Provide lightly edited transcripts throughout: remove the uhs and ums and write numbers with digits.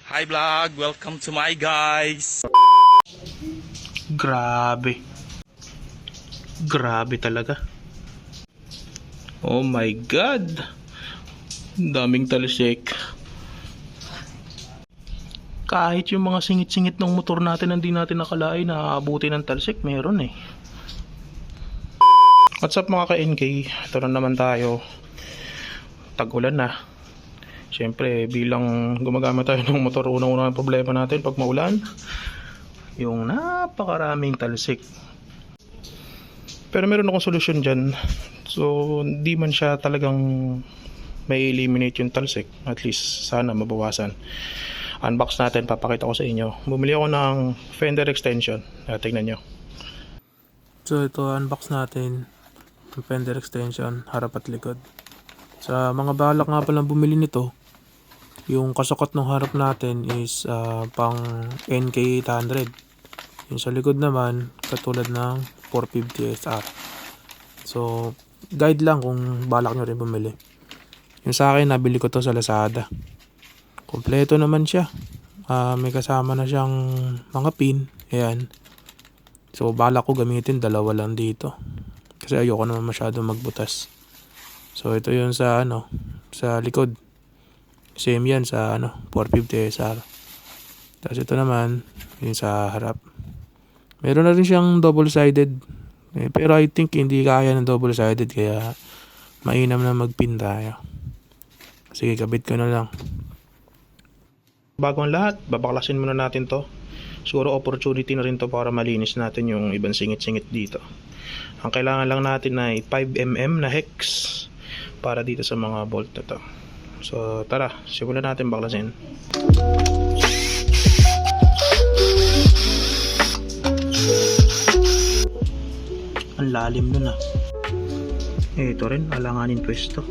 Hi vlog, welcome to my guys. Grabe. Grabe talaga. Oh my God. Daming talsik. Kahit yung mga singit-singit ng motor natin hindi natin nakalain na aabuti ng talsik, meron eh. What's up mga ka-NK? Ito na naman tayo. Tag-ulan na. Siyempre, bilang gumagamit tayo ng motor, unang-unang problema natin pag maulan, yung napakaraming talsik. Pero meron akong solusyon dyan. So, hindi man siya talagang may eliminate yung talsik. At least, sana mabawasan. Unbox natin, papakita ko sa inyo. Bumili ako ng fender extension. Tingnan nyo. So, ito, unbox natin yung fender extension, harap at likod. Sa mga balak nga palang bumili nito, yung kasukot ng harap natin is pang NK800. Yung sa likod naman, katulad ng 450 SR. So, guide lang kung balak nyo rin bumili. Yung sa akin, nabili ko to sa Lazada. Kompleto naman siya. May kasama na siyang mga pin. Ayan. So, balak ko gamitin, dalawa lang dito. Kasi ayoko naman masyado magbutas. So, ito yun sa sa likod. Same yan sa 450 SR. Tapos ito naman, yun sa harap. Meron na rin siyang double-sided. Pero I think hindi kaya ng double-sided kaya mainam na magpin tayo. Sige, kabit ko na lang. Bago ang lahat, babaklasin muna natin to. Siguro opportunity na rin to para malinis natin yung ibang singit-singit dito. Ang kailangan lang natin ay 5mm na hex para dito sa mga bolt na to. So tara, simulan natin baklasin. Ang lalim nun ah. Ito rin, alanganin pwesto.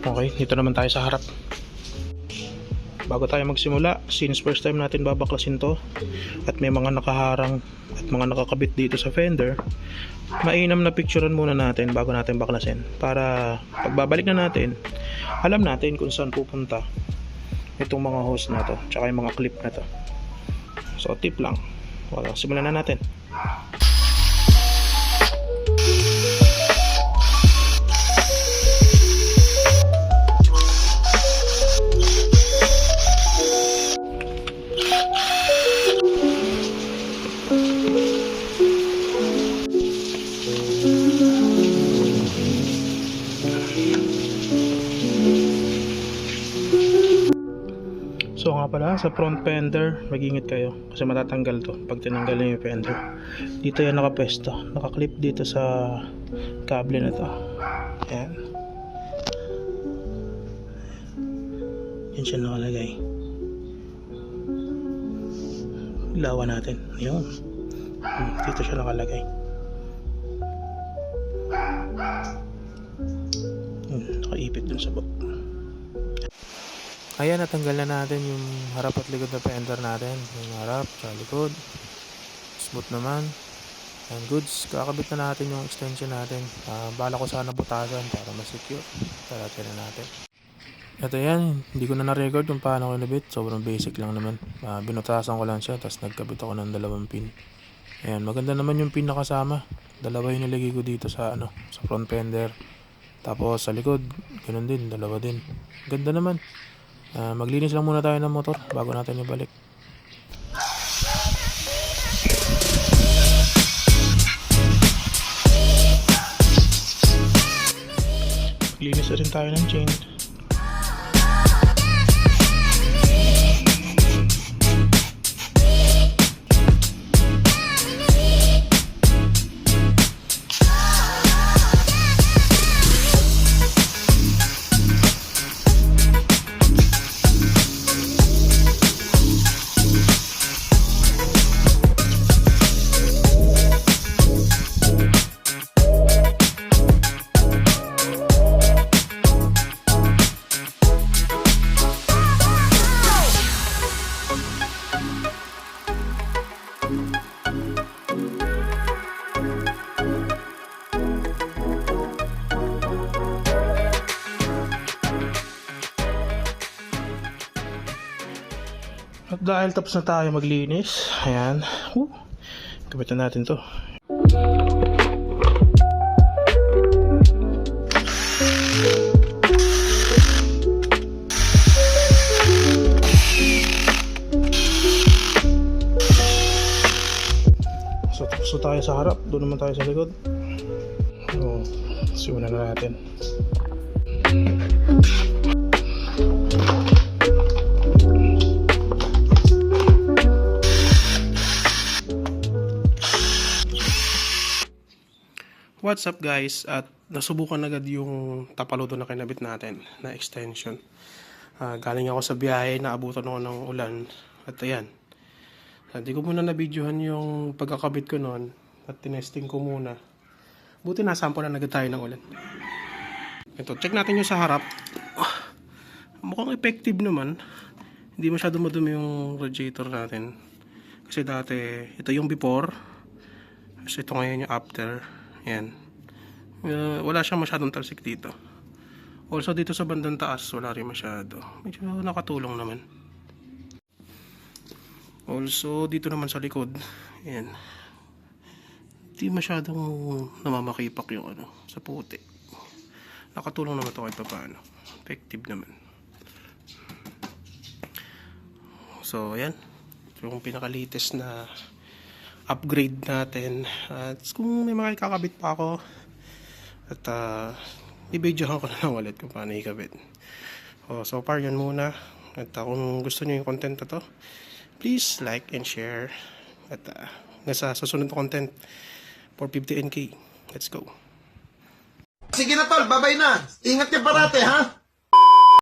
Okay, dito naman tayo sa harap. Bago tayo magsimula, since first time natin babaklasin to at may mga nakaharang at mga nakakabit dito sa fender, mainam na picturean muna natin bago natin baklasin para pagbabalik na natin, alam natin kung saan pupunta itong mga hose na to tsaka yung mga clip na to. So tip lang. Wala, simulan na natin. So nga pala, sa front fender, mag-ingat kayo kasi matatanggal to pag tinanggal niyo yung fender. Dito yan nakapwesto, nakaklip dito sa kable na to. Ayan. Yan siya nakalagay. Ilawan natin. Yun. Dito siya nakalagay. Nakaipit dun sa bot. Ayan, natanggal na natin yung harap at likod na fender natin. Yung harap, sa likod. Smooth naman. And goods, kakabit na natin yung extension natin. Bala ko sana butasan para masecure. Tara, na natin. Ito yan, hindi ko na na-record kung paano ko nabit. Sobrang basic lang naman. Binutasan ko lang siya, tapos nagkabit ako ng 2 pin. Ayan, maganda naman yung pin na kasama. 2 yung nilagay ko dito sa sa front fender. Tapos sa likod, ganoon din, 2 din. Ganda naman. Maglinis lang muna tayo ng motor bago natin ibalik. Maglinis na rin tayo ng chain. dahil tapos na tayo maglinis, ayan, kapitan natin to. So tapos na tayo sa harap, doon naman tayo sa likod. So simulan na natin. What's up guys, at nasubukan agad yung tapalodo na kinabit natin na extension. Galing ako sa biyahe, naabutan ako ng ulan at ayan, hindi ko muna na-videohan yung pagkakabit ko noon at tinesting ko muna. Buti nasample na agad tayo ng ulan. Ito, check natin yung sa harap. Mukhang effective naman, hindi masyado madumi yung radiator natin kasi dati ito yung before, kasi ito ngayon yung after. Ayan. Wala siyang masyadong talsik dito. Also dito sa bandang taas wala rin masyado. Medyo nakatulong naman. Also dito naman sa likod, ayan, hindi masyadong namamakipak yung sa puti. Nakatulong naman ito kahit paano. Effective naman. So ayan, yung pinaka-latest na upgrade natin. At kung may mga ikakabit pa ako, at i-videohan ko na lang ulit kung paano ikabit. So far yan muna. At kung gusto nyo yung content na to, please like and share. At hanggang sa susunod na content for 50NK. Let's go. Sige na tol, babay na. Ingat ka parate ha.